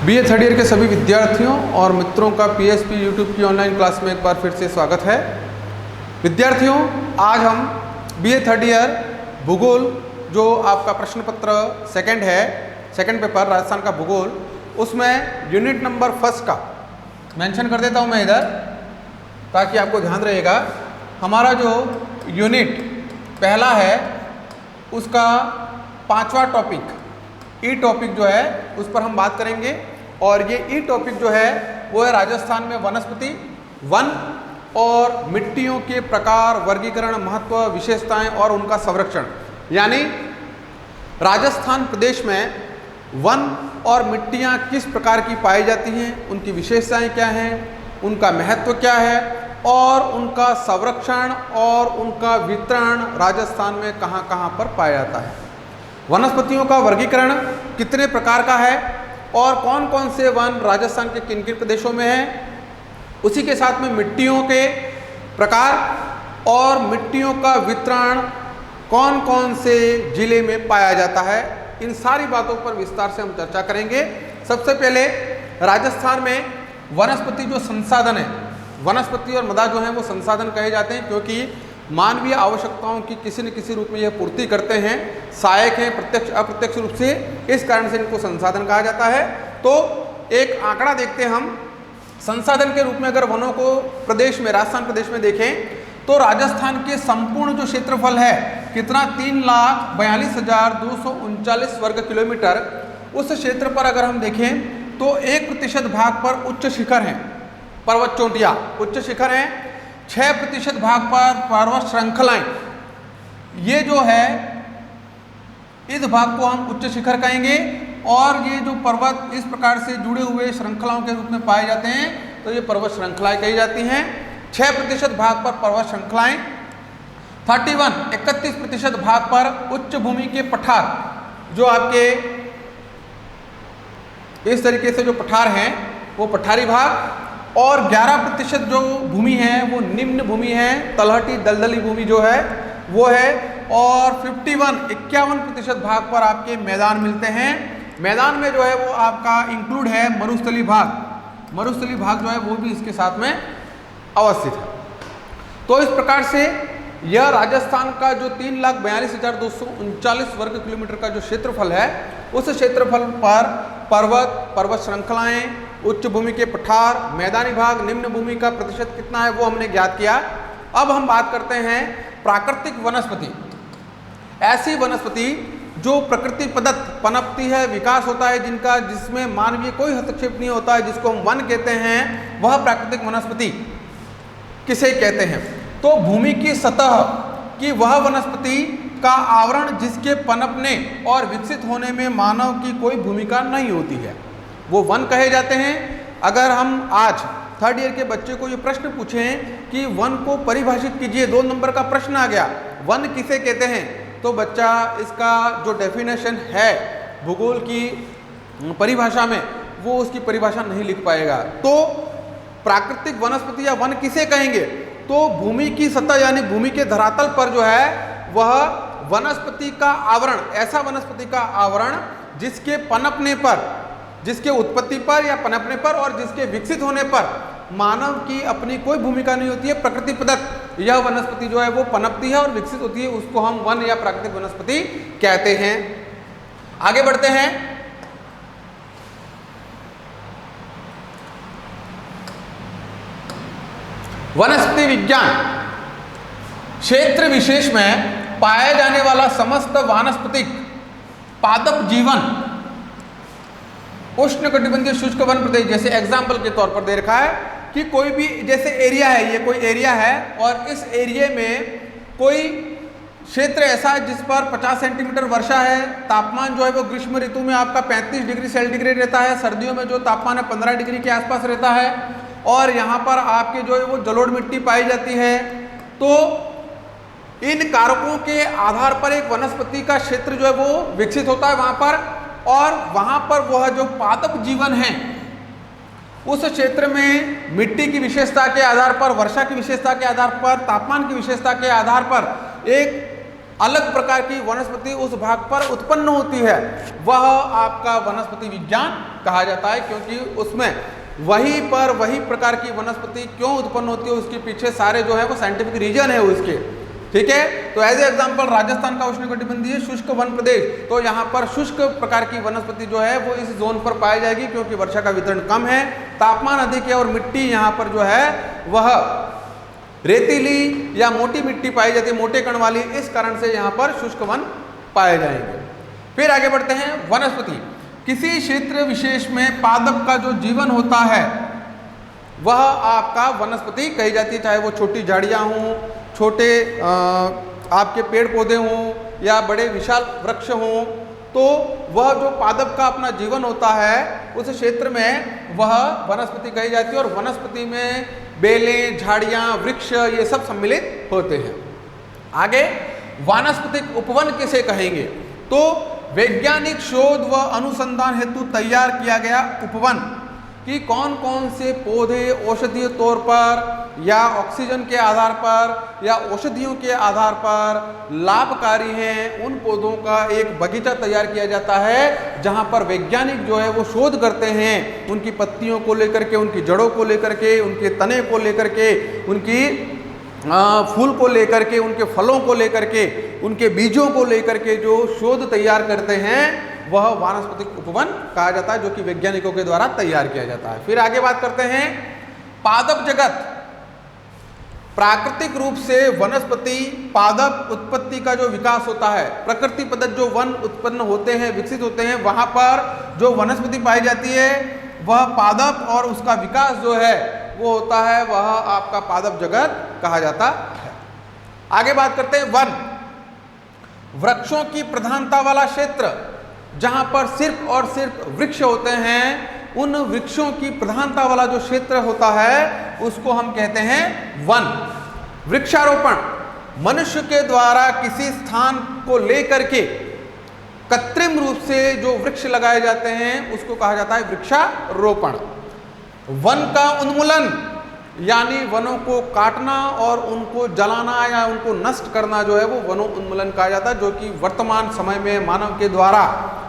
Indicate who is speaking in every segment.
Speaker 1: BA third year के सभी विद्यार्थियों और मित्रों का पीएसपी यूट्यूब की ऑनलाइन क्लास में एक बार फिर से स्वागत है। विद्यार्थियों, आज हम बीए थर्ड ईयर भूगोल जो आपका प्रश्न पत्र सेकंड पेपर राजस्थान का भूगोल, उसमें यूनिट नंबर फर्स्ट का मेंशन कर देता हूं मैं इधर, ताकि आपको ध्यान रहेगा। हमारा जो यूनिट पहला है उसका 5वां टॉपिक ई टॉपिक जो है उस पर हम बात करेंगे। और ये ई टॉपिक जो है वो है राजस्थान में वनस्पति, वन और मिट्टियों के प्रकार, वर्गीकरण, महत्व, विशेषताएं और उनका संरक्षण। यानी राजस्थान प्रदेश में वन और मिट्टियां किस प्रकार की पाई जाती हैं, उनकी विशेषताएं क्या हैं, उनका महत्व क्या है और उनका संरक्षण और उनका वितरण राजस्थान में कहां कहां पर पाया जाता है। वनस्पतियों का वर्गीकरण कितने प्रकार का है और कौन कौन से वन राजस्थान के किन किन प्रदेशों में हैं, उसी के साथ में मिट्टियों के प्रकार और मिट्टियों का वितरण कौन कौन से जिले में पाया जाता है, इन सारी बातों पर विस्तार से हम चर्चा करेंगे। सबसे पहले राजस्थान में वनस्पति जो संसाधन है, वनस्पति और मृदा जो है वो संसाधन कहे जाते हैं, क्योंकि मानवीय आवश्यकताओं की किसी न किसी रूप में यह पूर्ति करते हैं, सहायक हैं प्रत्यक्ष अप्रत्यक्ष रूप से, इस कारण से इनको संसाधन कहा जाता है। तो एक आंकड़ा देखते हैं हम संसाधन के रूप में। अगर वनों को प्रदेश में, राजस्थान प्रदेश में देखें तो राजस्थान के संपूर्ण जो क्षेत्रफल है कितना, 3,42,239 वर्ग किलोमीटर। उस क्षेत्र पर अगर हम देखें तो 1% भाग पर उच्च शिखर हैं, पर्वत चोटियां उच्च शिखर हैं, 6% भाग पर पर्वत श्रृंखलाएं, ये जो है इस भाग को हम उच्च शिखर कहेंगे। और ये जो पर्वत इस प्रकार से जुड़े हुए श्रृंखलाओं के रूप में पाए जाते हैं तो ये पर्वत श्रृंखलाएं कही जाती हैं। 6% भाग पर पर्वत श्रृंखलाएं, 31% भाग पर उच्च भूमि के पठार, जो आपके इस तरीके से जो पठार हैं वो पठारी भाग, और 11% जो भूमि है वो निम्न भूमि है, तलहटी दलदली भूमि जो है वो है। और 51% भाग पर आपके मैदान मिलते हैं। मैदान में जो है वो आपका इंक्लूड है मरुस्थली भाग, मरुस्थली भाग जो है वो भी इसके साथ में अवस्थित है। तो इस प्रकार से यह राजस्थान का जो 3,42,239 वर्ग किलोमीटर का जो क्षेत्रफल है, उस क्षेत्रफल पर पर्वत श्रृंखलाएं, उच्च भूमि के पठार, मैदानी भाग, निम्न भूमि का प्रतिशत कितना है वो हमने ज्ञात किया। अब हम बात करते हैं प्राकृतिक वनस्पति। ऐसी वनस्पति जो प्रकृति प्रदत्त पनपती है, विकास होता है जिनका, जिसमें मानवीय कोई हस्तक्षेप नहीं होता है, जिसको हम वन कहते हैं, वह प्राकृतिक वनस्पति किसे कहते हैं? तो भूमि की सतह की वह वनस्पति का आवरण जिसके पनपने और विकसित होने में मानव की कोई भूमिका नहीं होती है, वो वन कहे जाते हैं। अगर हम आज थर्ड ईयर के बच्चे को ये प्रश्न पूछें कि वन को परिभाषित कीजिए, 2 नंबर का प्रश्न आ गया, वन किसे कहते हैं, तो बच्चा इसका जो डेफिनेशन है भूगोल की परिभाषा में, वो उसकी परिभाषा नहीं लिख पाएगा। तो प्राकृतिक वनस्पति या वन किसे कहेंगे? तो भूमि की सतह यानी भूमि के धरातल पर जो है वह वनस्पति का आवरण, ऐसा वनस्पति का आवरण जिसके पनपने पर, जिसके उत्पत्ति पर या पनपने पर और जिसके विकसित होने पर मानव की अपनी कोई भूमिका नहीं होती है, प्रकृति प्रदत्त यह वनस्पति जो है वो पनपती है और विकसित होती है, उसको हम वन या प्राकृतिक वनस्पति कहते हैं। आगे बढ़ते हैं। वनस्पति विज्ञान क्षेत्र विशेष में पाया जाने वाला समस्त वानस्पतिक पादप जीवन उष्णकटिबंधीय शुष्क वन प्रदेश, जैसे एग्जाम्पल के तौर पर दे रखा है कि कोई भी जैसे एरिया है, ये कोई एरिया है और इस एरिया में कोई क्षेत्र ऐसा है जिस पर 50 सेंटीमीटर वर्षा है, तापमान जो है वो ग्रीष्म ऋतु में आपका 35 डिग्री सेंटीग्रेड रहता है, सर्दियों में जो तापमान है 15 डिग्री के आसपास रहता है, और यहाँ पर आपके जो है वो जलोढ़ मिट्टी पाई जाती है। तो इन कारकों के आधार पर एक वनस्पति का क्षेत्र जो है वो विकसित होता है वहाँ पर, और वहाँ पर वह जो पादप जीवन है उस क्षेत्र में मिट्टी की विशेषता के आधार पर, वर्षा की विशेषता के आधार पर, तापमान की विशेषता के आधार पर एक अलग प्रकार की वनस्पति उस भाग पर उत्पन्न होती है, वह आपका वनस्पति विज्ञान कहा जाता है, क्योंकि उसमें वहीं पर वही प्रकार की वनस्पति क्यों उत्पन्न होती है उसके पीछे सारे जो है वो साइंटिफिक रीजन है उसके। ठीक है, तो एज एग्जांपल राजस्थान का उष्णकटिबंधीय शुष्क वन प्रदेश, तो यहाँ पर शुष्क प्रकार की वनस्पति जो है वो इस जोन पर पाई जाएगी, क्योंकि वर्षा का वितरण कम है, तापमान अधिक है और मिट्टी यहाँ पर जो है वह रेतीली या मोटी मिट्टी पाई जाती है, मोटे कण वाली, इस कारण से यहाँ पर शुष्क वन पाए जाएंगे। फिर आगे बढ़ते हैं। वनस्पति किसी क्षेत्र विशेष में पादप का जो जीवन होता है वह आपका वनस्पति कही जाती है, चाहे वो छोटी झाड़ियाँ हों, छोटे आपके पेड़ पौधे हों या बड़े विशाल वृक्ष हों, तो वह जो पादप का अपना जीवन होता है उस क्षेत्र में वह वनस्पति कही जाती है। और वनस्पति में बेलें, झाड़ियाँ, वृक्ष ये सब सम्मिलित होते हैं। आगे वानस्पतिक उपवन किसे कहेंगे? तो वैज्ञानिक शोध व अनुसंधान हेतु तैयार किया गया उपवन कि कौन कौन से पौधे औषधीय तौर पर या ऑक्सीजन के आधार पर या औषधियों के आधार पर लाभकारी हैं, उन पौधों का एक बगीचा तैयार किया जाता है, जहां पर वैज्ञानिक जो है वो शोध करते हैं, उनकी पत्तियों को लेकर के, उनकी जड़ों को लेकर के, उनके तने को लेकर के, उनकी फूल को लेकर के, उनके फलों को लेकर के, उनके बीजों को लेकर के जो शोध तैयार करते हैं वह वानस्पतिक उपवन कहा जाता है, जो कि वैज्ञानिकों के द्वारा तैयार किया जाता है। फिर आगे बात करते हैं पादप जगत। प्राकृतिक रूप से वनस्पति पादप उत्पत्ति का जो विकास होता है, प्रकृति प्रदत्त जो वन उत्पन्न होते हैं, विकसित होते हैं, वहां पर जो वनस्पति पाई जाती है वह पादप, और उसका विकास जो है वो होता है वह आपका पादप जगत कहा जाता है। आगे बात करते हैं वन, वृक्षों की प्रधानता वाला क्षेत्र, जहां पर सिर्फ और सिर्फ वृक्ष होते हैं, उन वृक्षों की प्रधानता वाला जो क्षेत्र होता है उसको हम कहते हैं वन। वृक्षारोपण, मनुष्य के द्वारा किसी स्थान को लेकर के कृत्रिम रूप से जो वृक्ष लगाए जाते हैं उसको कहा जाता है वृक्षारोपण। वन का उन्मूलन, यानी वनों को काटना और उनको जलाना या उनको नष्ट करना जो है वो वनों उन्मूलन कहा जाता है, जो कि वर्तमान समय में मानव के द्वारा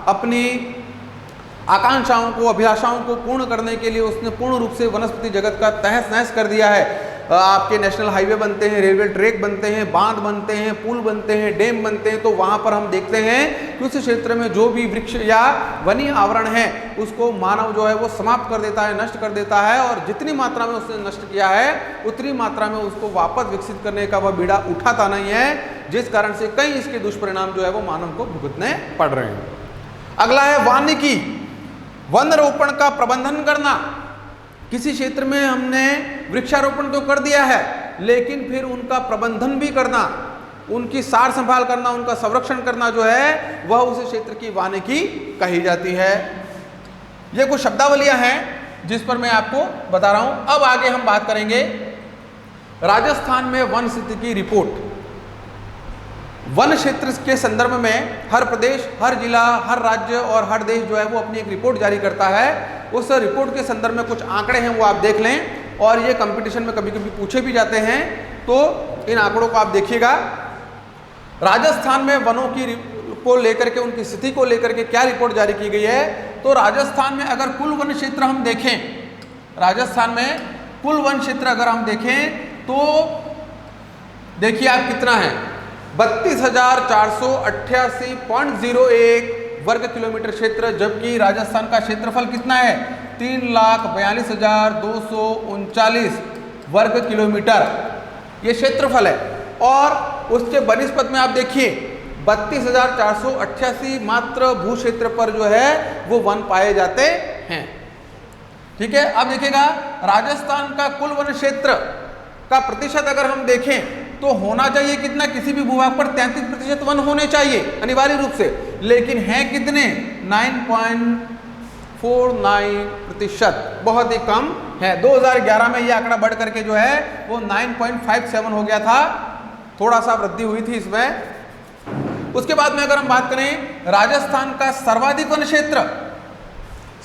Speaker 1: अपनी आकांक्षाओं को, अभिलाषाओं को पूर्ण करने के लिए उसने पूर्ण रूप से वनस्पति जगत का तहस नहस कर दिया है। आपके नेशनल हाईवे बनते हैं, रेलवे ट्रैक बनते हैं, बांध बनते हैं, पुल बनते हैं, डैम बनते हैं, तो वहाँ पर हम देखते हैं कि उस क्षेत्र में जो भी वृक्ष या वनीय आवरण है उसको मानव जो है वो समाप्त कर देता है, नष्ट कर देता है, और जितनी मात्रा में उसने नष्ट किया है उतनी मात्रा में उसको वापस विकसित करने का वह बीड़ा उठाता नहीं है, जिस कारण से कई इसके दुष्परिणाम जो है वो मानव को भुगतने पड़ रहे हैं। अगला है वानिकी, वन रोपण का प्रबंधन करना। किसी क्षेत्र में हमने वृक्षारोपण तो कर दिया है, लेकिन फिर उनका प्रबंधन भी करना, उनकी सार संभाल करना, उनका संरक्षण करना जो है वह उस क्षेत्र की वानिकी कही जाती है। ये कुछ शब्दावलियां हैं जिस पर मैं आपको बता रहा हूं। अब आगे हम बात करेंगे राजस्थान में वन स्थिति की रिपोर्ट। वन क्षेत्र के संदर्भ में हर प्रदेश, हर जिला, हर राज्य और हर देश जो है वो अपनी एक रिपोर्ट जारी करता है। उस रिपोर्ट के संदर्भ में कुछ आंकड़े हैं वो आप देख लें, और ये कंपटीशन में कभी कभी पूछे भी जाते हैं, तो इन आंकड़ों को आप देखिएगा। राजस्थान में वनों की को लेकर के, उनकी स्थिति को लेकर के क्या रिपोर्ट जारी की गई है? तो राजस्थान में अगर कुल वन क्षेत्र हम देखें, राजस्थान में कुल वन क्षेत्र अगर हम देखें तो देखिए आप कितना है, 32,488.01 वर्ग किलोमीटर क्षेत्र, जबकि राजस्थान का क्षेत्रफल कितना है? 3,42,239 वर्ग किलोमीटर ये क्षेत्रफल है। और उसके बनिस्पत में आप देखिए 32,488 मात्र भू क्षेत्र पर जो है वो वन पाए जाते हैं। ठीक है, अब देखिएगा राजस्थान का कुल वन क्षेत्र का प्रतिशत अगर हम देखें तो होना चाहिए कितना? किसी भी भूभाग पर 33% वन होने चाहिए अनिवार्य रूप से, लेकिन हैं कितने? 9.49%, बहुत ही कम है। 2011 में ये आंकड़ा बढ़ करके जो है वो 9.57 हो गया था, थोड़ा सा वृद्धि हुई थी इसमें। उसके बाद में अगर हम बात करें राजस्थान का सर्वाधिक वन क्षेत्र,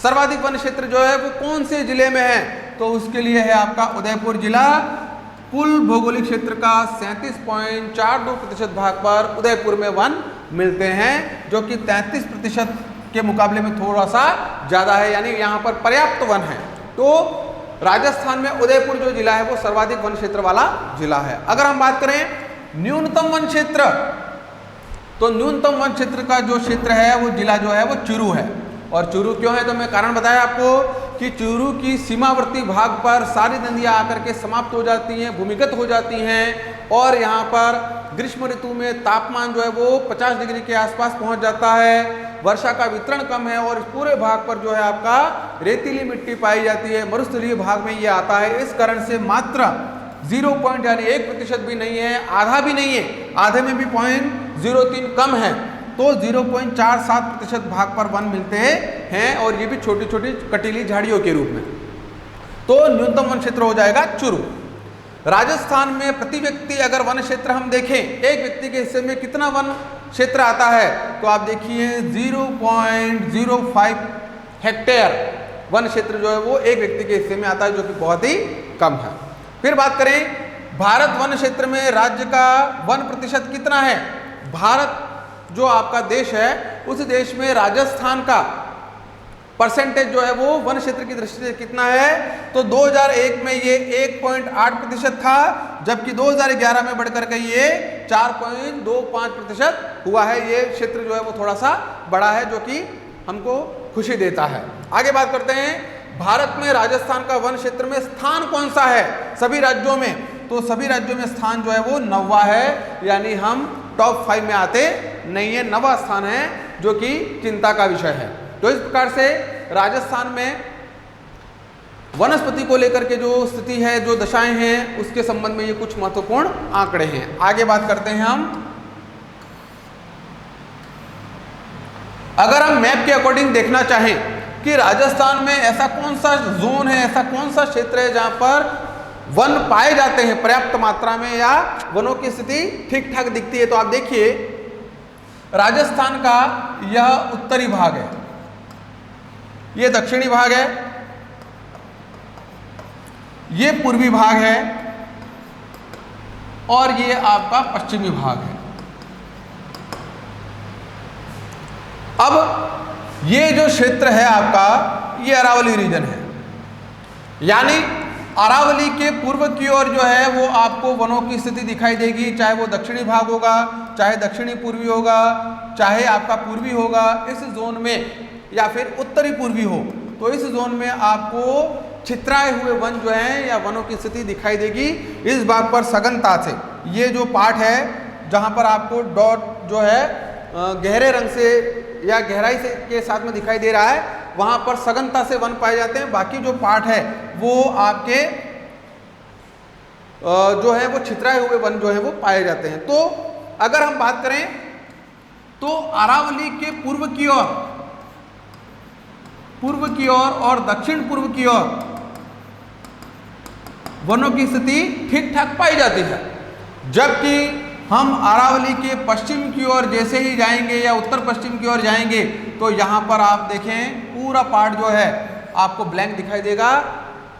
Speaker 1: सर्वाधिक वन क्षेत्र जो है वो कौन से जिले में है? तो उसके लिए है आपका उदयपुर जिला, कुल भौगोलिक क्षेत्र का 37.42% भाग पर उदयपुर में वन मिलते हैं, जो कि 33% के मुकाबले में थोड़ा सा ज़्यादा है, यानी यहाँ पर पर्याप्त वन है। तो राजस्थान में उदयपुर जो जिला है वो सर्वाधिक वन क्षेत्र वाला जिला है। अगर हम बात करें न्यूनतम वन क्षेत्र, तो न्यूनतम वन क्षेत्र का जो क्षेत्र है वो जिला जो है वो चूरू है। और चूरू क्यों है, तो मैं कारण बताया आपको कि चूरू की सीमावर्ती भाग पर सारी नदियां आकर के समाप्त हो जाती हैं, भूमिगत हो जाती हैं, और यहाँ पर ग्रीष्म ऋतु में तापमान जो है वो 50 डिग्री के आसपास पहुँच जाता है, वर्षा का वितरण कम है, और इस पूरे भाग पर जो है आपका रेतीली मिट्टी पाई जाती है, मरुस्थलीय भाग में ये आता है। इस कारण से मात्र 0 यानी 1% भी नहीं है, आधा भी नहीं है, आधे में भी 0.03 कम है, तो 0.47% भाग पर वन मिलते हैं, और ये भी छोटी छोटी कटीली झाड़ियों के रूप में। तो न्यूनतम वन क्षेत्र हो जाएगा चूरू। राजस्थान में प्रति व्यक्ति अगर वन क्षेत्र हम देखें, एक व्यक्ति के हिस्से में कितना वन क्षेत्र आता है, तो आप देखिए 0.05 हेक्टेयर वन क्षेत्र जो है वो एक व्यक्ति के हिस्से में आता है, जो कि बहुत ही कम है। फिर बात करें भारत वन क्षेत्र में राज्य का वन प्रतिशत कितना है। भारत जो आपका देश है, उस देश में राजस्थान का परसेंटेज जो है वो वन क्षेत्र की दृष्टि से कितना है, तो 2001 में ये 1.8% था, जबकि 2011 में बढ़कर के ये 4.25% हुआ है। ये क्षेत्र जो है वो थोड़ा सा बड़ा है, जो कि हमको खुशी देता है। आगे बात करते हैं, भारत में राजस्थान का वन क्षेत्र में स्थान कौन सा है सभी राज्यों में, तो सभी राज्यों में स्थान जो है वो 9वां है, यानी हम टॉप 5 में आते नहीं है, 9वां स्थान है, जो कि चिंता का विषय है। तो इस प्रकार से राजस्थान में वनस्पति को लेकर के जो स्थिति है, जो दशाएं हैं, उसके संबंध में ये कुछ महत्वपूर्ण आंकड़े हैं। आगे बात करते हैं हम, अगर हम मैप के अकॉर्डिंग देखना चाहें कि राजस्थान में ऐसा कौन सा जोन है, ऐसा कौन सा क्षेत्र है जहां पर वन पाए जाते हैं पर्याप्त मात्रा में, या वनों की स्थिति ठीक ठाक दिखती है, तो आप देखिए राजस्थान का यह उत्तरी भाग है, ये दक्षिणी भाग है, ये पूर्वी भाग है, और ये आपका पश्चिमी भाग है। अब ये जो क्षेत्र है आपका, ये अरावली रीजन है, यानी अरावली के पूर्व की ओर जो है वो आपको वनों की स्थिति दिखाई देगी, चाहे वो दक्षिणी भाग होगा, चाहे दक्षिणी पूर्वी होगा, चाहे आपका पूर्वी होगा इस जोन में, या फिर उत्तरी पूर्वी हो, तो इस जोन में आपको छितराए हुए वन जो हैं या वनों की स्थिति दिखाई देगी। इस बात पर सघनता से ये जो पार्ट है जहाँ पर आपको डॉट जो है गहरे रंग से या गहराई से के साथ में दिखाई दे रहा है, वहाँ पर सघनता से वन पाए जाते हैं। बाकी जो पार्ट है वो आपके जो है वो छितराए हुए वन जो है वो पाए जाते हैं। तो अगर हम बात करें तो अरावली के पूर्व की ओर और दक्षिण पूर्व की ओर वनों की स्थिति ठीक ठाक पाई जाती है, जबकि हम अरावली के पश्चिम की ओर जैसे ही जाएंगे या उत्तर पश्चिम की ओर जाएंगे तो यहाँ पर आप देखें पूरा पार्ट जो है आपको ब्लैंक दिखाई देगा।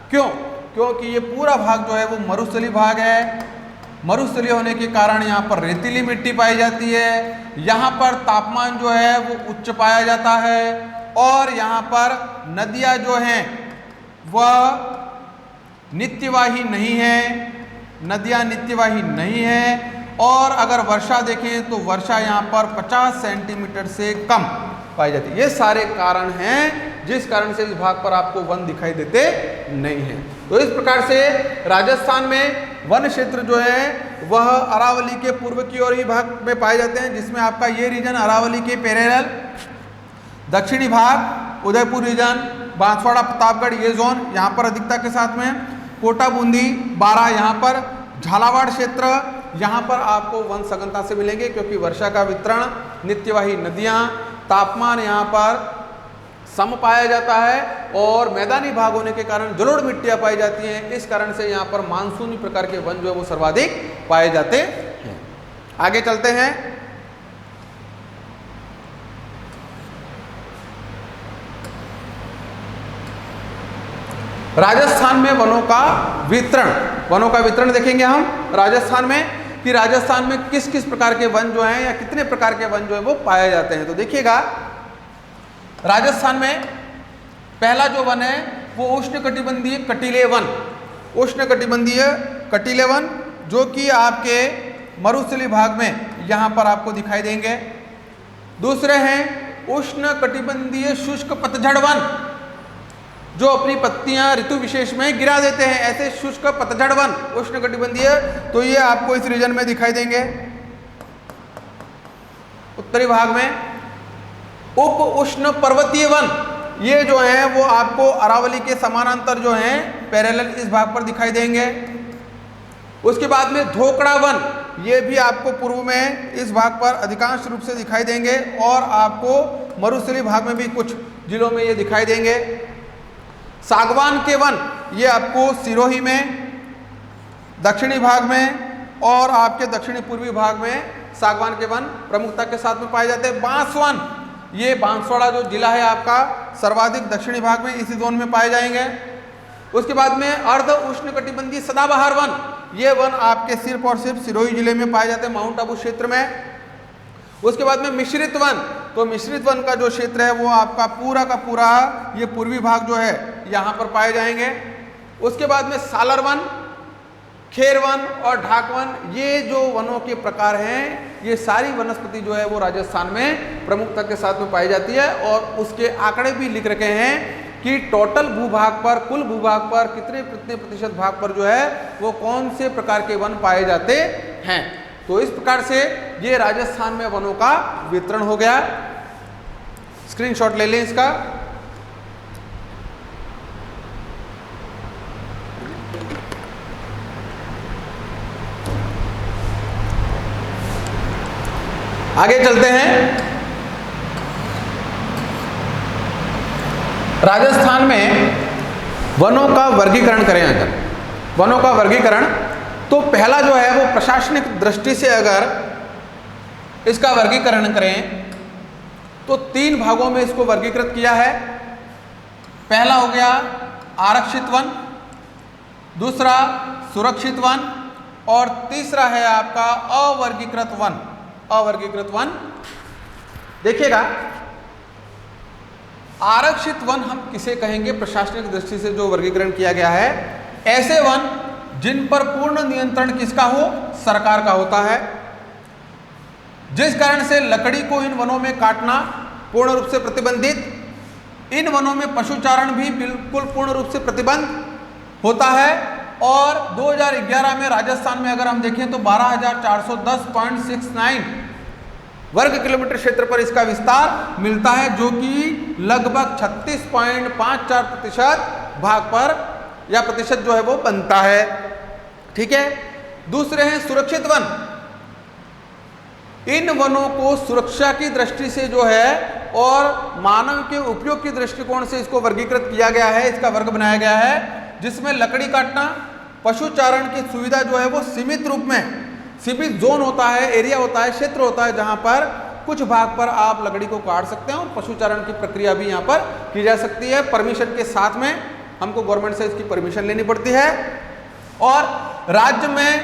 Speaker 1: क्यों? क्योंकि ये पूरा भाग जो है वो मरुस्थलीय भाग है। मरुस्थलीय होने के कारण यहाँ पर रेतीली मिट्टी पाई जाती है, यहाँ पर तापमान जो है वो उच्च पाया जाता है, और यहाँ पर नदियाँ जो हैं वह नित्यवाही नहीं है, नदियाँ नित्यवाही नहीं है। और अगर वर्षा देखें तो वर्षा यहाँ पर 50 सेंटीमीटर से कम पाई जाती है। ये सारे कारण हैं जिस कारण से इस भाग पर आपको वन दिखाई देते नहीं हैं। तो इस प्रकार से राजस्थान में वन क्षेत्र जो है वह अरावली के पूर्व की ओर ही भाग में पाए जाते हैं, जिसमें आपका ये रीजन अरावली के पैरेलल, दक्षिणी भाग उदयपुर रीजन, बांसवाड़ा प्रतापगढ़ ये जोन यहाँ पर अधिकता के साथ में, कोटा बूंदी 12 यहाँ पर, झालावाड़ क्षेत्र यहाँ पर आपको वन सघनता से मिलेंगे, क्योंकि वर्षा का वितरण, नित्यवाही नदियाँ, तापमान यहाँ पर सम पाया जाता है, और मैदानी भाग होने के कारण जलोढ़ मिट्टियाँ पाई जाती हैं। इस कारण से यहाँ पर मानसूनी प्रकार के वन जो है वो सर्वाधिक पाए जाते हैं। आगे चलते हैं। राजस्थान में वनों का वितरण वनों का वितरण देखेंगे हम राजस्थान में, कि राजस्थान में किस किस प्रकार के वन जो हैं या कितने प्रकार के वन जो है वो पाए जाते हैं। तो देखिएगा, राजस्थान में पहला जो वन है वो उष्णकटिबंधीय कटीले वन, उष्णकटिबंधीय कटीले वन, जो कि आपके मरुस्थलीय भाग में यहाँ पर आपको दिखाई देंगे। दूसरे हैं उष्णकटिबंधीय शुष्क पतझड़ वन, जो अपनी पत्तियां ऋतु विशेष में गिरा देते हैं, ऐसे शुष्क पतझड़ वन उष्णकटिबंधीय, तो ये आपको इस रीजन में दिखाई देंगे। उत्तरी भाग में उप उष्ण पर्वतीय वन, ये जो है वो आपको अरावली के समानांतर जो हैं पैरेलल इस भाग पर दिखाई देंगे। उसके बाद में धोकड़ा वन, ये भी आपको पूर्व में इस भाग पर अधिकांश रूप से दिखाई देंगे, और आपको मरुस्थलीय भाग में भी कुछ जिलों में ये दिखाई देंगे। सागवान के वन, ये आपको सिरोही में, दक्षिणी भाग में और आपके दक्षिणी पूर्वी भाग में सागवान के वन प्रमुखता के साथ में पाए जाते हैं। बांस वन, ये बांसवाड़ा जो जिला है आपका सर्वाधिक दक्षिणी भाग में इसी जोन में पाए जाएंगे। उसके बाद में अर्ध उष्णकटिबंधीय सदाबहार वन, ये वन आपके सिर्फ और सिर्फ सिरोही जिले में पाए जाते हैं, माउंट आबू क्षेत्र में। उसके बाद में मिश्रित वन, तो मिश्रित वन का जो क्षेत्र है वो आपका पूरा का पूरा ये पूर्वी भाग जो है यहाँ पर पाए जाएंगे। उसके बाद में सालर वन, खेर वन और ढाक वन, ये जो वनों के प्रकार हैं, ये सारी वनस्पति जो है वो राजस्थान में प्रमुखता के साथ में पाई जाती है। और उसके आंकड़े भी लिख रखे हैं कि टोटल भूभाग पर, कुल भूभाग पर कितने प्रतिशत भाग पर जो है वो कौन से प्रकार के वन पाए जाते हैं। तो इस प्रकार से ये राजस्थान में वनों का वितरण हो गया। स्क्रीनशॉट ले लें इसका। आगे चलते हैं। राजस्थान में वनों का वर्गीकरण करें, अगर वनों का वर्गीकरण, तो पहला जो है वो प्रशासनिक दृष्टि से अगर इसका वर्गीकरण करें तो 3 भागों में इसको वर्गीकृत किया है। पहला हो गया आरक्षित वन, दूसरा सुरक्षित वन और तीसरा है आपका अवर्गीकृत वन। अवर्गीकृत वन, देखिएगा आरक्षित वन हम किसे कहेंगे? प्रशासनिक दृष्टि से जो वर्गीकरण किया गया है, ऐसे वन जिन पर पूर्ण नियंत्रण किसका हो? सरकार का होता है, जिस कारण से लकड़ी को इन वनों में काटना पूर्ण रूप से प्रतिबंधित, इन वनों में पशुचारण भी बिल्कुल पूर्ण रूप से प्रतिबंध होता है। और 2011 में राजस्थान में अगर हम देखें तो 12,410.69 वर्ग किलोमीटर क्षेत्र पर इसका विस्तार मिलता है, जो कि लगभग 36.54% भाग पर या प्रतिशत जो है वो बनता है। ठीक है। दूसरे हैं सुरक्षित वन। इन वनों को सुरक्षा की दृष्टि से जो है और मानव के उपयोग की दृष्टिकोण से इसको वर्गीकृत किया गया है, इसका वर्ग बनाया गया है, जिसमें लकड़ी काटना, पशुचारण की सुविधा जो है वो सीमित रूप में, सीमित जोन होता है, एरिया होता है, क्षेत्र होता है, जहां पर कुछ भाग पर आप लकड़ी को काट सकते हैं और पशुचारण की प्रक्रिया भी यहाँ पर की जा सकती है। परमिशन के साथ में हमको गवर्नमेंट से इसकी परमिशन लेनी पड़ती है। और राज्य में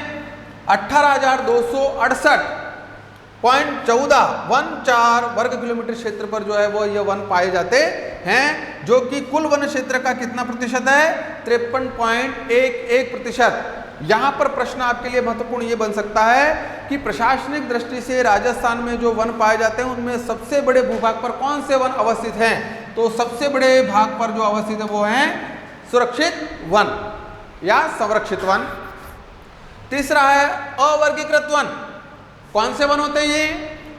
Speaker 1: 18,268.14 वर्ग किलोमीटर क्षेत्र पर जो है वो ये वन पाए जाते हैं, जो कि कुल वन क्षेत्र का कितना प्रतिशत है? 53.11%। यहाँ पर प्रश्न आपके लिए महत्वपूर्ण ये बन सकता है कि प्रशासनिक दृष्टि से राजस्थान में जो वन पाए जाते हैं उनमें सबसे बड़े भूभाग पर कौन से वन अवस्थित हैं? तो सबसे बड़े भाग पर जो अवस्थित है वो हैं सुरक्षित वन या संरक्षित वन। तीसरा है अवर्गीकृत वन। कौन से वन होते हैं ये?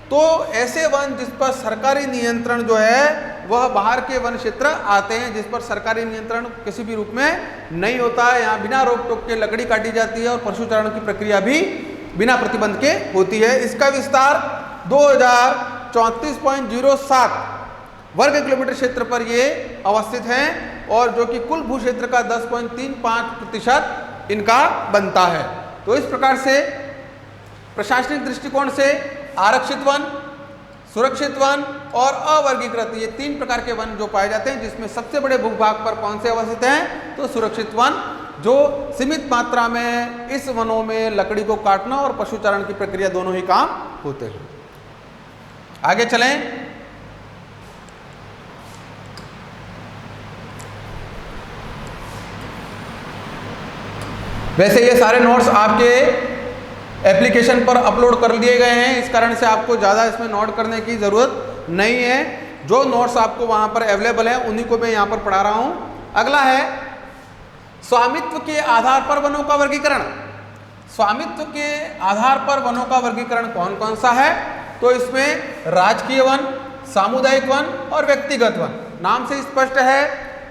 Speaker 1: तो ऐसे वन जिस पर सरकारी नियंत्रण जो है वह बाहर के वन क्षेत्र आते हैं, जिस पर सरकारी नियंत्रण किसी भी रूप में नहीं होता है। यहाँ बिना रोक टोक के लकड़ी काटी जाती है और पशुचारण की प्रक्रिया भी बिना प्रतिबंध के होती है। इसका विस्तार 2034.07 वर्ग किलोमीटर क्षेत्र पर ये अवस्थित हैं और जो कि कुल भू क्षेत्र का 10.35% इनका बनता है। तो इस प्रकार से प्रशासनिक दृष्टिकोण से आरक्षित वन, सुरक्षित वन और अवर्गीकृत, ये 3 प्रकार के वन जो पाए जाते हैं, जिसमें सबसे बड़े भूभाग पर कौन से अवस्थित हैं? तो सुरक्षित वन जो सीमित मात्रा में इस वनों में लकड़ी को काटना और पशुचारण की प्रक्रिया दोनों ही काम होते हैं। आगे चलें। वैसे ये सारे नोट्स आपके एप्लीकेशन पर अपलोड कर दिए गए हैं, इस कारण से आपको ज़्यादा इसमें नोट करने की ज़रूरत नहीं है। जो नोट्स आपको वहाँ पर अवेलेबल हैं उन्हीं को मैं यहाँ पर पढ़ा रहा हूँ। अगला है स्वामित्व के आधार पर वनों का वर्गीकरण। स्वामित्व के आधार पर वनों का वर्गीकरण कौन कौन सा है? तो इसमें राजकीय वन, सामुदायिक वन और व्यक्तिगत वन। नाम से स्पष्ट है,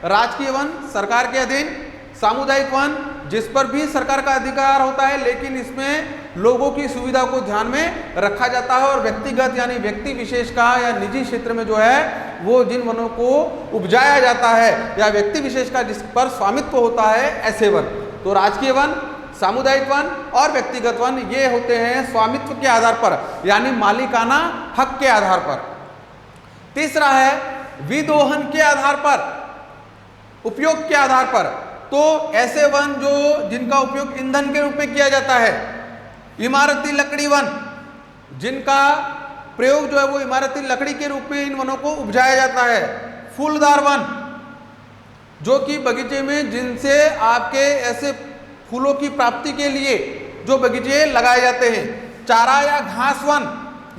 Speaker 1: राजकीय वन सरकार के अधीन, सामुदायिक वन जिस पर भी सरकार का अधिकार होता है लेकिन इसमें लोगों की सुविधा को ध्यान में रखा जाता है, और व्यक्तिगत यानी व्यक्ति विशेष का या निजी क्षेत्र में जो है वो जिन वनों को उपजाया जाता है या व्यक्ति विशेष का जिस पर स्वामित्व होता है ऐसे वन। तो राजकीय वन, सामुदायिक वन और व्यक्तिगत वन ये होते हैं स्वामित्व के आधार पर यानी मालिकाना हक के आधार पर। तीसरा है विदोहन के आधार पर, उपयोग के आधार पर। तो ऐसे वन जो जिनका उपयोग ईंधन के रूप में किया जाता है, इमारती लकड़ी वन जिनका प्रयोग जो है वो इमारती लकड़ी के रूप में इन वनों को उपजाया जाता है। फूलदार वन जो कि बगीचे में जिनसे आपके ऐसे फूलों की प्राप्ति के लिए जो बगीचे लगाए जाते हैं। चारा या घास वन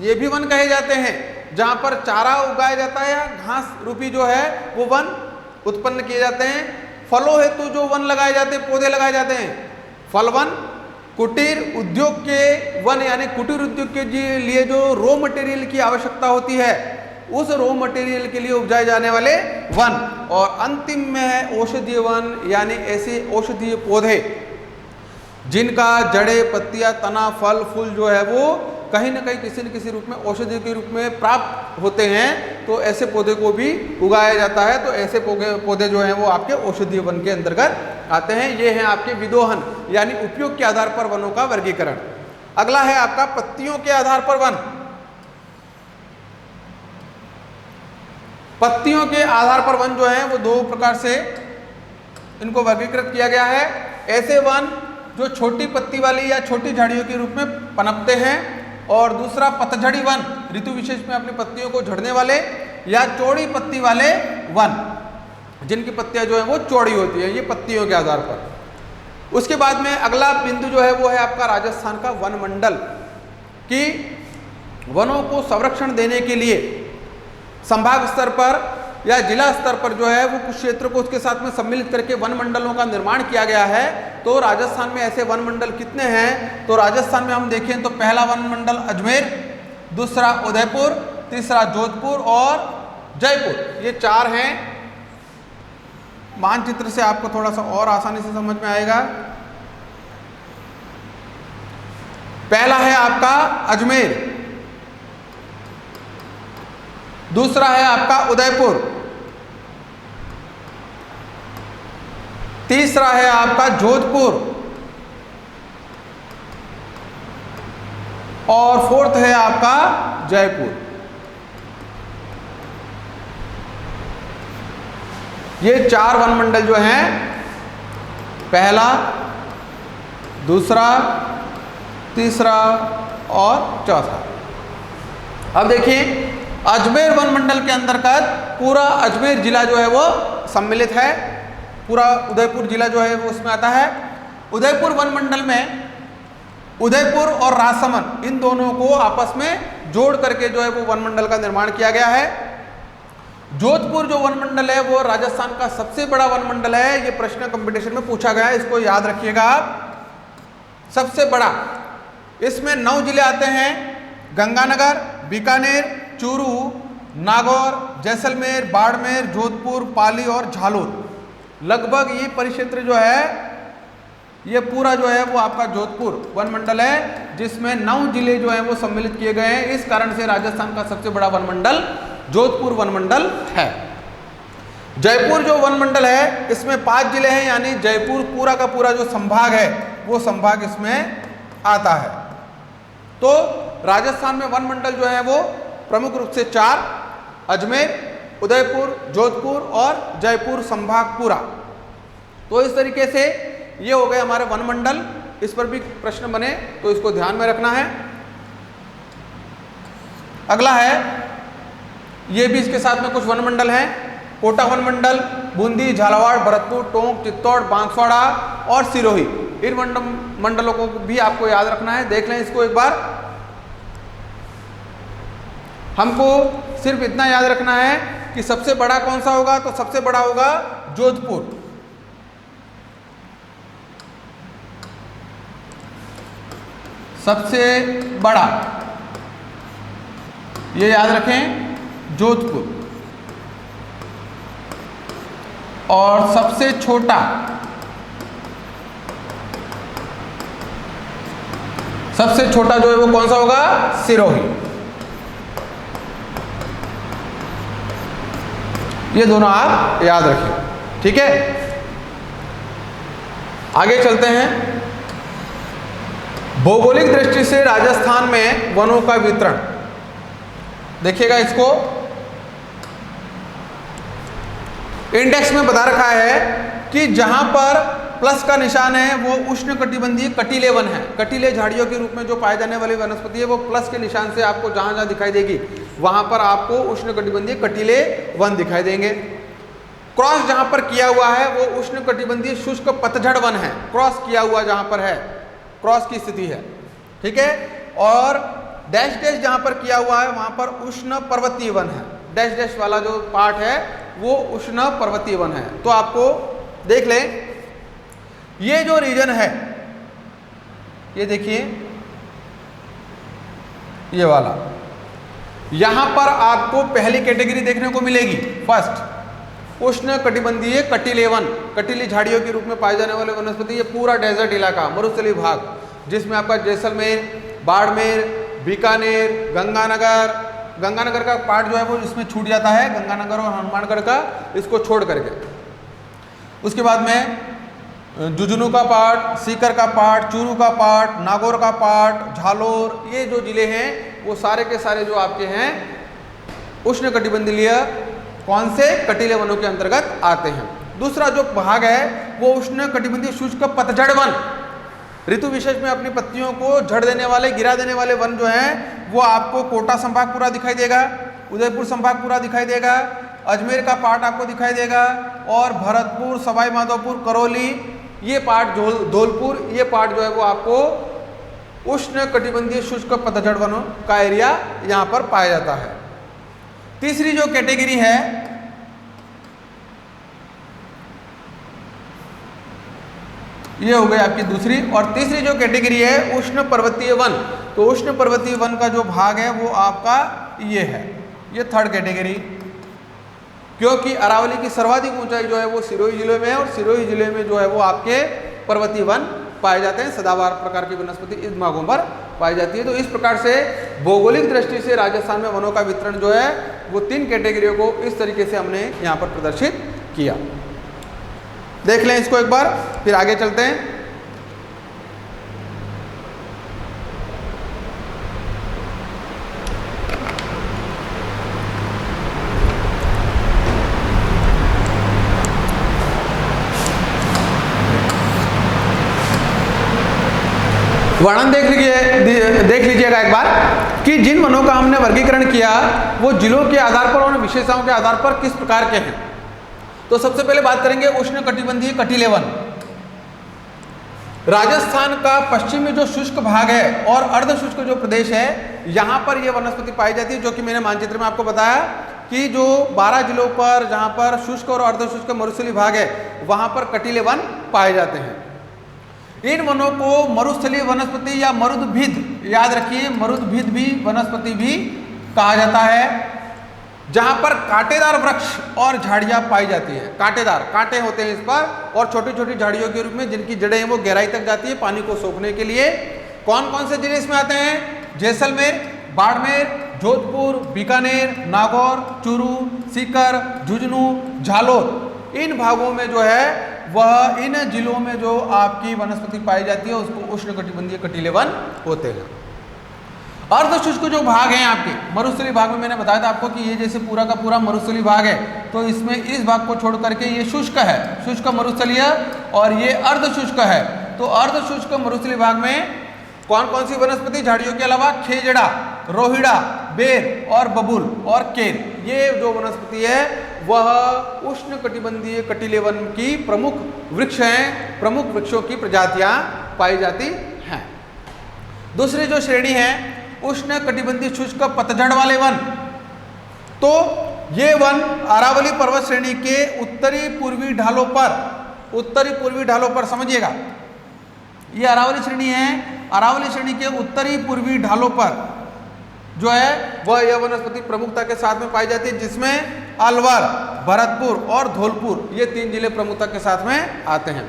Speaker 1: ये भी वन कहे जाते हैं, जहाँ पर चारा उगाया जाता है या घास रूपी जो है वो वन उत्पन्न किए जाते हैं। फलों हेतु जो वन लगाए जाते हैं, पौधे लगाए जाते हैं, फल वन। कुटीर उद्योग के वन यानी कुटीर उद्योग के लिए जो रॉ मटेरियल की आवश्यकता होती है उस रॉ मटेरियल के लिए उपजाए जाने वाले वन। और अंतिम में है औषधीय वन यानी ऐसे औषधीय पौधे जिनका जड़ें, पत्तियां, तना, फल, फूल जो है वो कहीं ना कहीं किसी न किसी रूप में औषधि के रूप में प्राप्त होते हैं, तो ऐसे पौधे को भी उगाया जाता है। तो ऐसे पौधे जो हैं वो आपके औषधीय वन के अंतर्गत आते हैं। ये हैं आपके विदोहन यानी उपयोग के आधार पर वनों का वर्गीकरण। अगला है आपका पत्तियों के आधार पर वन। पत्तियों के आधार पर वन जो है वो दो प्रकार से इनको वर्गीकृत किया गया है। ऐसे वन जो छोटी पत्ती वाली या छोटी झाड़ियों के रूप में पनपते हैं, और दूसरा पतझड़ी वन ऋतु विशेष में अपनी पत्तियों को झड़ने वाले या चौड़ी पत्ती वाले वन जिनकी पत्तियां जो है वो चौड़ी होती है। ये पत्तियों के आधार पर। उसके बाद में अगला बिंदु जो है वो है आपका राजस्थान का वन मंडल कि वनों को संरक्षण देने के लिए संभाग स्तर पर या जिला स्तर पर जो है वो कुछ क्षेत्र को उसके साथ में सम्मिलित करके वन मंडलों का निर्माण किया गया है। तो राजस्थान में ऐसे वन मंडल कितने हैं? तो राजस्थान में हम देखें तो पहला वन मंडल अजमेर, दूसरा उदयपुर, तीसरा जोधपुर और जयपुर, ये 4 हैं। मानचित्र से आपको थोड़ा सा और आसानी से समझ में आएगा। पहला है आपका अजमेर, दूसरा है आपका उदयपुर, तीसरा है आपका जोधपुर और फोर्थ है आपका जयपुर। ये 4 वन मंडल जो हैं, पहला, दूसरा, तीसरा और चौथा। अब देखिए अजमेर वन मंडल के अंतर्गत पूरा अजमेर जिला जो है वो सम्मिलित है, पूरा उदयपुर जिला जो है वो उसमें आता है। उदयपुर वन मंडल में उदयपुर और राजसमंद इन दोनों को आपस में जोड़ करके जो है वो वन मंडल का निर्माण किया गया है। जोधपुर जो वन मंडल है वो राजस्थान का सबसे बड़ा वन मंडल है। ये प्रश्न कंपटीशन में पूछा गया है, इसको याद रखिएगा आप। सबसे बड़ा, इसमें 9 जिले आते हैं, गंगानगर, बीकानेर, चूरू, नागौर, जैसलमेर, बाड़मेर, जोधपुर, पाली और झालोद। लगभग ये परिक्षेत्र जो है ये पूरा जो है वो आपका जोधपुर वन मंडल है, जिसमें 9 जिले जो हैं वो सम्मिलित किए गए हैं। इस कारण से राजस्थान का सबसे बड़ा वन मंडल जोधपुर वन मंडल है। जयपुर जो वन मंडल है इसमें 5 जिले हैं, यानी जयपुर पूरा का पूरा जो संभाग है वो संभाग इसमें आता है। तो राजस्थान में वन मंडल जो है वो प्रमुख रूप से 4, अजमेर, उदयपुर, जोधपुर और जयपुर संभाग पूरा। तो इस तरीके से ये हो गए हमारे वन मंडल। इस पर भी प्रश्न बने तो इसको ध्यान में रखना है। अगला है, ये भी इसके साथ में कुछ वन मंडल हैं। कोटा वन मंडल, बूंदी, झालावाड़, भरतपुर, टोंक, चित्तौड़, बांसवाड़ा और सिरोही, इन मंडलों को भी आपको याद रखना है। देख लें इसको एक बार। हमको सिर्फ इतना याद रखना है कि सबसे बड़ा कौन सा होगा, तो सबसे बड़ा होगा जोधपुर। सबसे बड़ा, ये याद रखें, जोधपुर। और सबसे छोटा, सबसे छोटा जो है वो कौन सा होगा, सिरोही। ये दोनों आप याद रखें, ठीक है। आगे चलते हैं। भौगोलिक दृष्टि से राजस्थान में वनों का वितरण देखिएगा। इसको इंडेक्स में बता रखा है कि जहां पर प्लस का निशान है वो उष्णकटिबंधीय कटीले वन है। कटीले झाड़ियों के रूप में जो पाए जाने वाली वनस्पति है वो प्लस के निशान से आपको जहां जहां दिखाई देगी वहां पर आपको उष्णकटिबंधीय कटीले वन दिखाई देंगे। क्रॉस जहां पर किया हुआ है वो उष्णकटिबंधीय शुष्क पतझड़ वन है। क्रॉस किया हुआ जहां पर है, क्रॉस की स्थिति है, ठीक है। और डैश डैश जहां पर किया हुआ है वहां पर उष्ण पर्वतीय वन है। डैश डैश वाला जो पार्ट है वो उष्ण पर्वतीय वन है। तो आपको देख लें, ये जो रीजन है, ये देखिए, ये वाला, यहां पर आपको पहली कैटेगरी देखने को मिलेगी। फर्स्ट, उष्ण कटिबंधीय कटीले वन, कटीली झाड़ियों के रूप में पाए जाने वाले वनस्पति। ये पूरा डेजर्ट इलाका, मरुस्थलीय भाग, जिसमें आपका जैसलमेर, बाड़मेर, बीकानेर, गंगानगर का पार्ट जो है वो इसमें छूट जाता है, गंगानगर और हनुमानगढ़ का, इसको छोड़ करके। उसके बाद में झुंझुनू का पार्ट, सीकर का पार्ट, चूरू का पार्ट, नागौर का पार्ट, झालोर, ये जो जिले हैं वो सारे के सारे जो आपके हैं उष्णकटिबंधीय कौन से कटीले वनों के अंतर्गत आते हैं। दूसरा जो भाग है वो उष्णकटिबंधीय शुष्क पतझड़ वन, ऋतु विशेष में अपनी पत्तियों को झड़ देने वाले, गिरा देने वाले वन जो हैं वो आपको कोटा संभाग पूरा दिखाई देगा, उदयपुर संभाग पूरा दिखाई देगा, अजमेर का पार्ट आपको दिखाई देगा, और भरतपुर, सवाई माधोपुर, करौली, ये पार्ट, धौलपुर, ये पार्ट जो है वो आपको उष्ण कटिबंधीय शुष्क पतझड़ वनों का एरिया यहाँ पर पाया जाता है। तीसरी जो कैटेगरी है ये हो गई आपकी दूसरी। और तीसरी जो कैटेगरी है उष्ण पर्वतीय वन, तो उष्ण पर्वतीय वन का जो भाग है वो आपका ये है, ये थर्ड कैटेगरी, क्योंकि अरावली की सर्वाधिक ऊंचाई जो है वो सिरोही जिले में है, और सिरोही जिले में जो है वो आपके पर्वतीय वन पाए जाते हैं। सदाबहार प्रकार की वनस्पति इस भागों पर पाई जाती है। तो इस प्रकार से भौगोलिक दृष्टि से राजस्थान में वनों का वितरण जो है वो 3 कैटेगरियों को इस तरीके से हमने यहाँ पर प्रदर्शित किया। देख लें इसको एक बार, फिर आगे चलते हैं। वर्णन देख लीजिएगा एक बार कि जिन वनों का हमने वर्गीकरण किया वो जिलों के आधार पर और विशेषताओं के आधार पर किस प्रकार के हैं। तो सबसे पहले बात करेंगे उष्ण कटिबंधीय कटीले वन। राजस्थान का पश्चिमी जो शुष्क भाग है और अर्ध शुष्क जो प्रदेश है यहाँ पर यह वनस्पति पाई जाती है, जो कि मैंने मानचित्र में आपको बताया कि जो 12 जिलों पर जहाँ पर शुष्क और अर्ध शुष्क मरुस्थलीय भाग है वहाँ पर कटीले वन पाए जाते हैं। इन वनों को मरुस्थलीय वनस्पति या मरुद्भिद, याद रखिए मरुद्भिद भी वनस्पति भी कहा जाता है, जहां पर कांटेदार वृक्ष और झाड़ियां पाई जाती है। कांटेदार, कांटे होते हैं इस पर, और छोटी छोटी झाड़ियों के रूप में जिनकी जड़ें हैं वो गहराई तक जाती है पानी को सोखने के लिए। कौन कौन से जिले इसमें आते हैं? जैसलमेर, बाड़मेर, जोधपुर, बीकानेर, नागौर, चूरू, सीकर, झुंझुनू, झालोर, इन भागों में जो है वह इन जिलों में जो आपकी वनस्पति पाई जाती है उसको उष्णकटिबंधीय कटीले वन होते हैं। अर्ध शुष्क जो भाग हैं आपके मरुस्थलीय भाग में मैंने बताया था आपको कि ये जैसे पूरा का पूरा मरुस्थलीय भाग है, तो इसमें इस भाग को छोड़ करके ये शुष्क है, शुष्क मरुस्थलीय और ये अर्ध शुष्क है। तो अर्ध शुष्क मरुस्थलीय भाग में कौन कौन सी वनस्पति, झाड़ियों के अलावा खेजड़ा, रोहिड़ा, बेर और बबूल और केर, ये जो वनस्पति है वह उष्ण कटिबंधीय कटीले वन की प्रमुख वृक्ष हैं, प्रमुख वृक्षों की प्रजातियां पाई जाती हैं। दूसरी जो श्रेणी है उष्ण कटिबंधीय शुष्क पतझड़ वाले वन, तो ये वन अरावली पर्वत श्रेणी के उत्तरी पूर्वी ढालों पर समझिएगा, ये अरावली श्रेणी है, अरावली श्रेणी के उत्तरी पूर्वी ढालों पर जो है वह यह वनस्पति प्रमुखता के साथ में पाई जाती है, जिसमें अलवर, भरतपुर और धौलपुर ये 3 जिले प्रमुखता के साथ में आते हैं।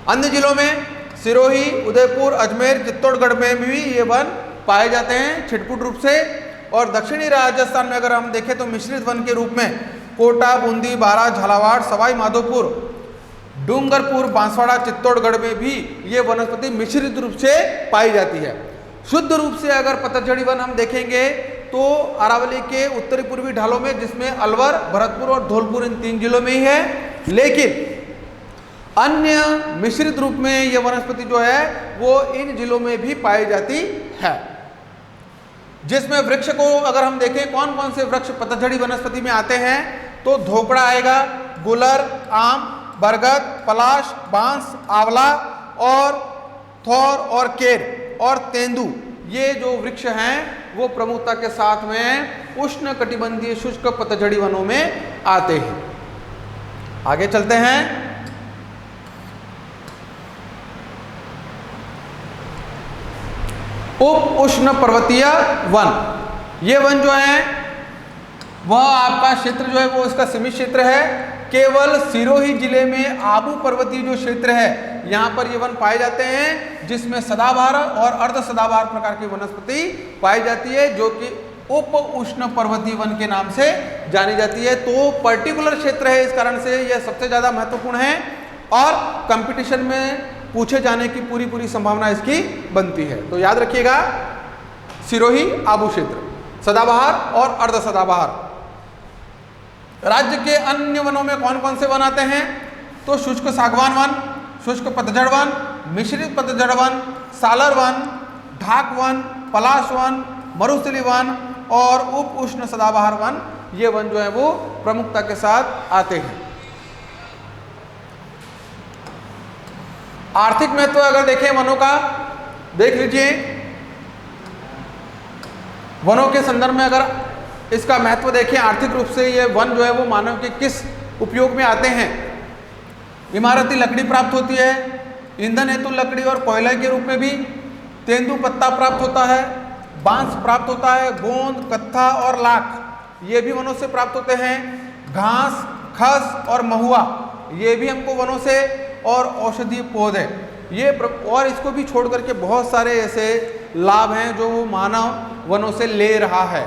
Speaker 1: अन्य जिलों में सिरोही, उदयपुर, अजमेर, चित्तौड़गढ़ में भी ये वन पाए जाते हैं छिटपुट रूप से। और दक्षिणी राजस्थान में अगर हम देखें तो मिश्रित वन के रूप में कोटा, बूंदी, बारां, झालावाड़, सवाई माधोपुर, डूंगरपुर, बांसवाड़ा, चित्तौड़गढ़ में भी ये वनस्पति मिश्रित रूप से पाई जाती है। शुद्ध रूप से अगर पतझड़ी वन हम देखेंगे तो अरावली के उत्तरी पूर्वी ढालों में, जिसमें अलवर, भरतपुर और धौलपुर इन 3 जिलों में ही है, लेकिन अन्य मिश्रित रूप में यह वनस्पति जो है वो इन जिलों में भी पाई जाती है। जिसमें वृक्ष को अगर हम देखें कौन कौन से वृक्ष पतझड़ी वनस्पति में आते हैं तो धोकड़ा आएगा, गुलर, आम, बरगद, पलाश, बांस, आंवला और थौर और केर और तेंदू, ये जो वृक्ष हैं वो प्रमुखता के साथ में उष्ण कटिबंधीय शुष्क पतझड़ी वनों में आते हैं। आगे चलते हैं। उप उष्ण पर्वतीय वन, ये वन जो है वह आपका क्षेत्र जो है वो इसका सीमित क्षेत्र है। केवल सिरोही जिले में आबू पर्वतीय जो क्षेत्र है यहाँ पर ये वन पाए जाते हैं, जिसमें सदाबहार और अर्ध सदाबहार प्रकार की वनस्पति पाई जाती है, जो कि उप उष्ण पर्वतीय वन के नाम से जानी जाती है। तो पर्टिकुलर क्षेत्र है, इस कारण से यह सबसे ज़्यादा महत्वपूर्ण है और कंपटीशन में पूछे जाने की पूरी संभावना इसकी बनती है। तो याद रखिएगा, सिरोही आबू क्षेत्र, सदाबहार और अर्ध सदाबहार। राज्य के अन्य वनों में कौन कौन से वन आते हैं तो शुष्क सागवान वन, शुष्क पतझड़ वन, मिश्रित पतझड़ वन, सालर वन, ढाक वन, पलाश वन, मरुस्थलीय वन और उप उष्ण सदाबहार वन, ये वन जो है वो प्रमुखता के साथ आते हैं। आर्थिक महत्व अगर देखें वनों का, देख लीजिए वनों के संदर्भ में अगर इसका महत्व देखें आर्थिक रूप से, ये वन जो है वो मानव के किस उपयोग में आते हैं। इमारती लकड़ी प्राप्त होती है, ईंधन हेतु लकड़ी और कोयला के रूप में भी, तेंदू पत्ता प्राप्त होता है, बांस प्राप्त होता है, गोंद, कत्था और लाख ये भी वनों से प्राप्त होते हैं, घास, खस और महुआ ये भी हमको वनों से, और औषधीय पौधे ये, और इसको भी छोड़ करके बहुत सारे ऐसे लाभ हैं जो मानव वनों से ले रहा है,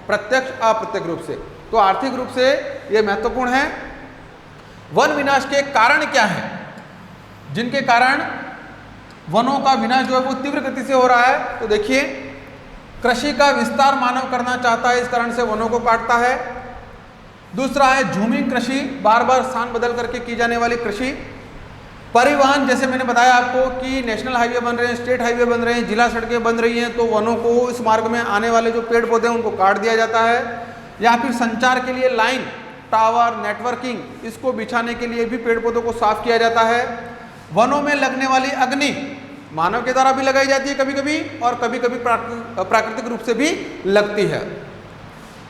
Speaker 1: प्रत्यक्ष अप्रत्यक्ष रूप से। तो आर्थिक रूप से ये महत्वपूर्ण है। वन विनाश के कारण क्या है, जिनके कारण वनों का विनाश जो है वो तीव्र गति से हो रहा है। तो देखिए, कृषि का विस्तार मानव करना चाहता है, इस कारण से वनों को काटता है। दूसरा है झूमिंग कृषि, बार बार स्थान बदल करके की जाने वाली कृषि। परिवहन, जैसे मैंने बताया आपको कि नेशनल हाईवे बन रहे हैं, स्टेट हाईवे बन रहे हैं, जिला सड़कें बन रही हैं, तो वनों को इस मार्ग में आने वाले जो पेड़ पौधे हैं उनको काट दिया जाता है। या फिर संचार के लिए लाइन, टावर, नेटवर्किंग, इसको बिछाने के लिए भी पेड़ पौधों को साफ किया जाता है। वनों में लगने वाली अग्नि मानव के द्वारा भी लगाई जाती है कभी कभी, और कभी कभी प्राकृतिक रूप से भी लगती है।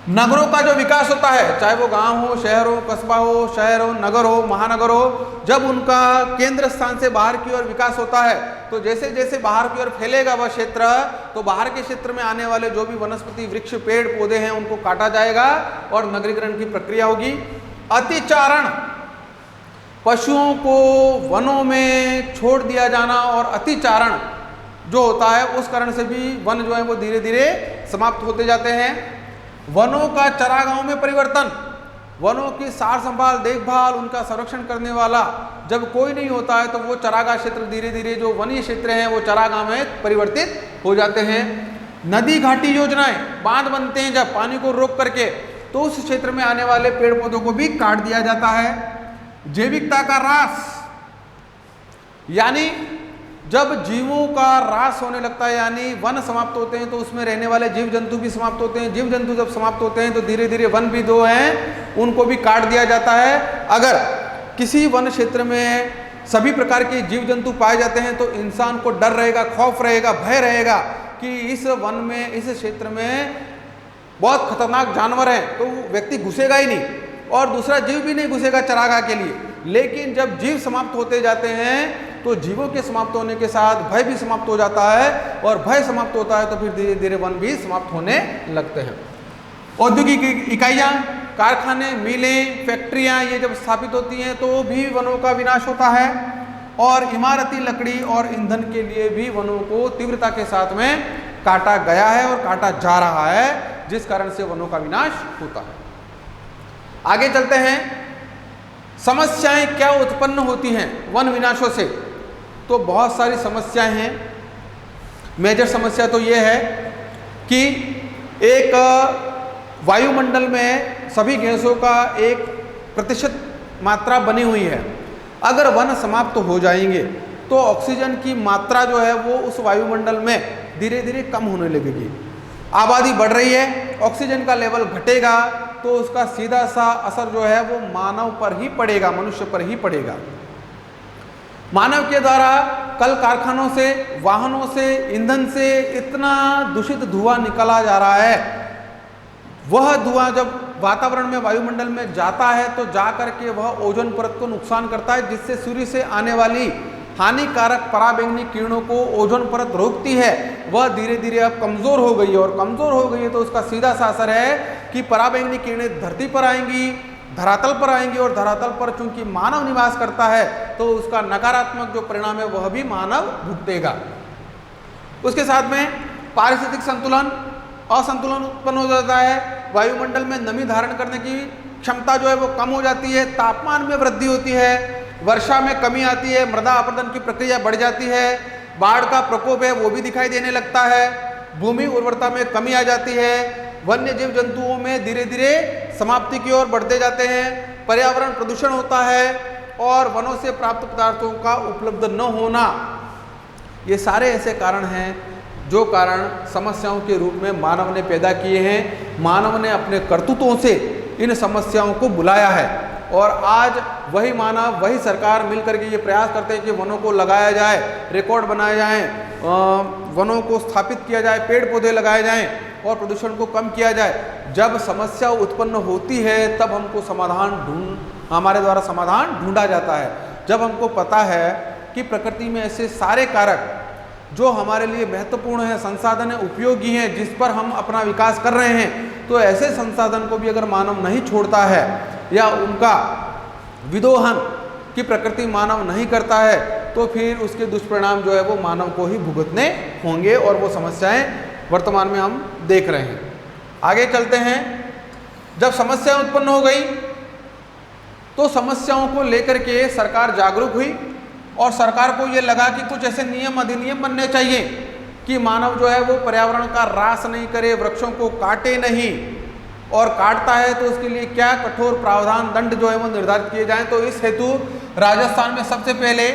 Speaker 1: नगरों का जो विकास होता है, चाहे वो गांव हो, शहर हो, कस्बा हो, शहर हो, नगर हो, महानगर हो, जब उनका केंद्र स्थान से बाहर की ओर विकास होता है तो जैसे जैसे बाहर की ओर फैलेगा वह क्षेत्र, तो बाहर के क्षेत्र में आने वाले जो भी वनस्पति, वृक्ष, पेड़ पौधे हैं उनको काटा जाएगा और नगरीकरण की प्रक्रिया होगी। अतिचारण, पशुओं को वनों में छोड़ दिया जाना और अतिचारण जो होता है उस कारण से भी वन जो है वो धीरे धीरे समाप्त होते जाते हैं। वनों का चरागाहों में परिवर्तन, वनों की सार संभाल, देखभाल, उनका संरक्षण करने वाला जब कोई नहीं होता है तो वो चरागाह क्षेत्र धीरे धीरे जो वनीय क्षेत्र हैं वो चरागाह में परिवर्तित हो जाते हैं। नदी घाटी योजनाएं, बांध बनते हैं जब पानी को रोक करके, तो उस क्षेत्र में आने वाले पेड़ पौधों को भी काट दिया जाता है। जैविकता का ह्रास, यानी जब जीवों का ह्रास होने लगता है, यानी वन समाप्त होते हैं, तो उसमें रहने वाले जीव जंतु भी समाप्त होते हैं। जीव जंतु जब समाप्त होते हैं तो धीरे धीरे वन भी जो हैं उनको भी काट दिया जाता है। अगर किसी वन क्षेत्र में सभी प्रकार के जीव जंतु पाए जाते हैं तो इंसान को डर रहेगा, खौफ रहेगा, भय रहेगा कि इस वन में, इस क्षेत्र में बहुत खतरनाक जानवर हैं, तो व्यक्ति घुसेगा ही नहीं और दूसरा जीव भी नहीं घुसेगा चरागाह के लिए। लेकिन जब जीव समाप्त होते जाते हैं तो जीवों के समाप्त होने के साथ भय भी समाप्त हो जाता है, और भय समाप्त होता है तो फिर धीरे धीरे वन भी समाप्त होने लगते हैं। औद्योगिक इकाइयाँ, कारखाने, मिलें, फैक्ट्रियाँ ये जब स्थापित होती हैं तो भी वनों का विनाश होता है, और इमारती लकड़ी और ईंधन के लिए भी वनों को तीव्रता के साथ में काटा गया है और काटा जा रहा है, जिस कारण से वनों का विनाश होता है। आगे चलते हैं, समस्याएं क्या उत्पन्न होती हैं वन विनाशों से। तो बहुत सारी समस्याएं हैं। मेजर समस्या तो ये है कि एक वायुमंडल में सभी गैसों का एक प्रतिशत मात्रा बनी हुई है। अगर वन समाप्त हो जाएंगे तो ऑक्सीजन की मात्रा जो है वो उस वायुमंडल में धीरे धीरे कम होने लगेगी। आबादी बढ़ रही है, ऑक्सीजन का लेवल घटेगा तो उसका सीधा सा असर जो है वो मानव पर ही पड़ेगा, मनुष्य पर ही पड़ेगा। मानव के द्वारा कल कारखानों से, वाहनों से, ईंधन से इतना दूषित धुआं निकला जा रहा है, वह धुआं जब वातावरण में, वायुमंडल में जाता है तो जा करके वह ओजोन परत को नुकसान करता है, जिससे सूर्य से आने वाली हानिकारक पराबैंगनी किरणों को ओजोन परत रोकती है। वह धीरे धीरे अब कमज़ोर हो गई है, और कमज़ोर हो गई है तो उसका सीधा सा असर है कि पराबैंगनी किरणें धरती पर आएंगी, धरातल पर आएंगी, और धरातल पर चूंकि मानव निवास करता है तो उसका नकारात्मक जो परिणाम है वह भी मानव भुगतेगा। उसके साथ में पारिस्थितिक संतुलन, असंतुलन उत्पन्न हो जाता है। वायुमंडल में नमी धारण करने की क्षमता जो है वो कम हो जाती है, तापमान में वृद्धि होती है, वर्षा में कमी आती है, मृदा अपरदन की प्रक्रिया बढ़ जाती है, बाढ़ का प्रकोप है वो भी दिखाई देने लगता है, भूमि उर्वरता में कमी आ जाती है, वन्य जीव जंतुओं में धीरे धीरे समाप्ति की ओर बढ़ते जाते हैं, पर्यावरण प्रदूषण होता है, और वनों से प्राप्त पदार्थों का उपलब्ध न होना। ये सारे ऐसे कारण हैं जो कारण समस्याओं के रूप में मानव ने पैदा किए हैं। मानव ने अपने करतूतों से इन समस्याओं को बुलाया है, और आज वही मानव, वही सरकार मिलकर के ये प्रयास करते हैं कि वनों को लगाया जाए, रिकॉर्ड बनाए जाएं, वनों को स्थापित किया जाए, पेड़ पौधे लगाए जाएं और प्रदूषण को कम किया जाए। जब समस्या उत्पन्न होती है तब हमको हमारे द्वारा समाधान ढूंढा जाता है। जब हमको पता है कि प्रकृति में ऐसे सारे कारक जो हमारे लिए महत्वपूर्ण है, संसाधन है, उपयोगी हैं, जिस पर हम अपना विकास कर रहे हैं, तो ऐसे संसाधन को भी अगर मानव नहीं छोड़ता है या उनका विदोहन की प्रकृति मानव नहीं करता है तो फिर उसके दुष्परिणाम जो है वो मानव को ही भुगतने होंगे, और वो समस्याएं वर्तमान में हम देख रहे हैं। आगे चलते हैं। जब समस्या उत्पन्न हो गई तो समस्याओं को लेकर के सरकार जागरूक हुई, और सरकार को ये लगा कि कुछ ऐसे नियम, अधिनियम बनने चाहिए कि मानव जो है वो पर्यावरण का ह्रास नहीं करे, वृक्षों को काटे नहीं, और काटता है तो उसके लिए क्या कठोर प्रावधान, दंड जो है वो निर्धारित किए जाएं। तो इस हेतु राजस्थान में सबसे पहले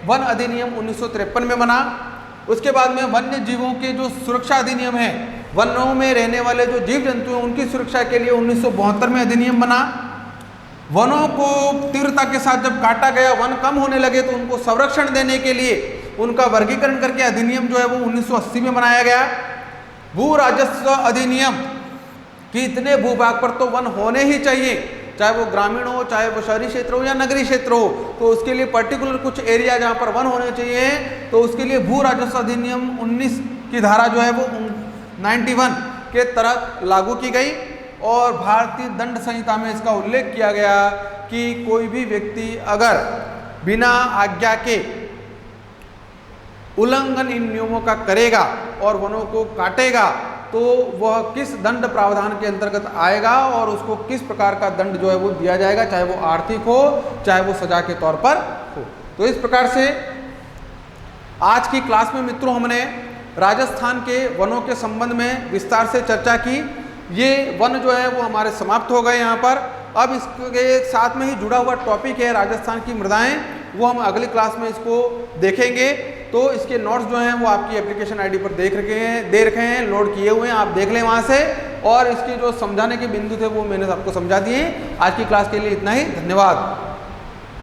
Speaker 1: वन अधिनियम 1953 में बना। उसके बाद में वन्य जीवों के जो सुरक्षा अधिनियम है, वनों में रहने वाले जो जीव जंतु हैं उनकी सुरक्षा के लिए 1972 में अधिनियम बना। वनों को तीव्रता के साथ जब काटा गया, वन कम होने लगे तो उनको संरक्षण देने के लिए उनका वर्गीकरण करके अधिनियम जो है वो 1980 में बनाया गया। भू राजस्व अधिनियम कि इतने भूभाग पर तो वन होने ही चाहिए, चाहे वो ग्रामीण हो, चाहे वो शहरी क्षेत्र हो या नगरीय क्षेत्र हो, तो उसके लिए पर्टिकुलर कुछ एरिया जहाँ पर वन होने चाहिए, तो उसके लिए भू राजस्व अधिनियम 19 की धारा जो है वो 91 के तहत लागू की गई, और भारतीय दंड संहिता में इसका उल्लेख किया गया कि कोई भी व्यक्ति अगर बिना आज्ञा के उल्लंघन इन नियमों का करेगा और वनों को काटेगा तो वह किस दंड प्रावधान के अंतर्गत आएगा और उसको किस प्रकार का दंड जो है वो दिया जाएगा, चाहे वो आर्थिक हो चाहे वो सजा के तौर पर हो। तो इस प्रकार से आज की क्लास में मित्रों हमने राजस्थान के वनों के संबंध में विस्तार से चर्चा की। ये वन जो है वो हमारे समाप्त हो गए यहाँ पर। अब इसके साथ में ही जुड़ा हुआ टॉपिक है राजस्थान की मृदाएं, वो हम अगली क्लास में इसको देखेंगे। तो इसके नोट्स जो हैं वो आपकी एप्लीकेशन आईडी पर दे रखे हैं, लोड किए हुए हैं, आप देख लें वहाँ से। और इसके जो समझाने के बिंदु थे वो मैंने आपको समझा दिए। आज की क्लास के लिए इतना ही, धन्यवाद।